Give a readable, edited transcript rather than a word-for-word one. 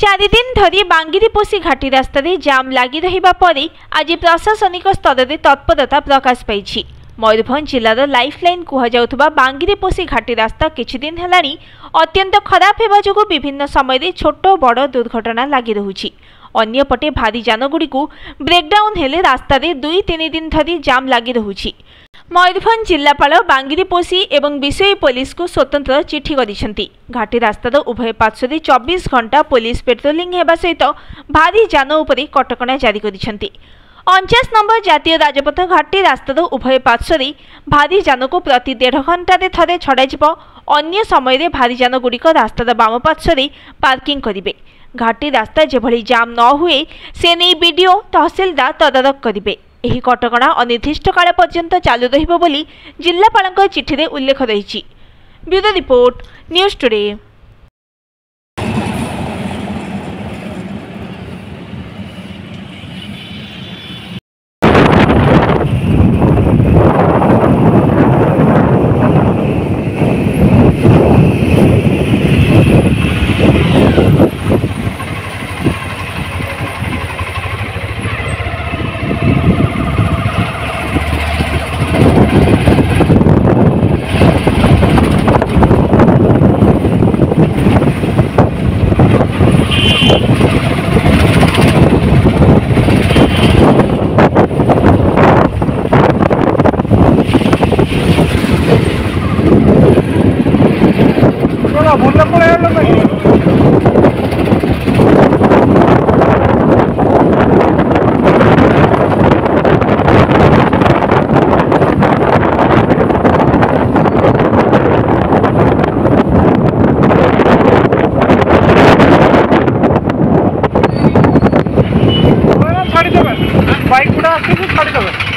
चारि दिन धरी बांगिरीपोषी घाटी रास्तार जाम लगी रहा पर आज प्रशासनिक स्तर में तत्परता प्रकाश पाई। मयूरभंज जिलार लाइफलाइन कहु बांगिरीपोषी घाटी रास्ता किछि दिन हेलानी अत्यंत खराब होगा जो विभिन्न समय छोट बड़ दुर्घटना लगी रही। अन्यपटे भारी जानगुड़ी ब्रेकडाउन हेले रास्तार 2-3 दिन धरी जाम लगी रही। मयूरभंज जिलापाल बांगिरीपोषी एवं विषयी पुलिस को स्वतंत्र चिठी करिसेंती। घाटी रास्तार उभय पार्श्व 24 घंटा पुलिस पेट्रोलिंग हेबा सहित भारी जान उपरे कटकणा जारी करिसेंती। 49 नंबर जातीय राजपथ घाटी रास्तार उभय पार्श्व भारी जान को प्रति 1.5 घंटे थरे छड़ाଯିब। अन्य समय भारी जान गुड़िक रास्तार बाम पार्श्व पार्किंग करेंगे। घाटी रास्ता जेभली जाम न हुए से नहीं बीडीओ तहसीलदार तदारख करेंगे। एही कटकणा अनिर्दिष्ट काल पर्यंत चालू रहिबो बोली जिल्लापालक चिठी रे उल्लेख रहिछि। Bureau report news today. Bike गुड़ा छाड़ी देवे।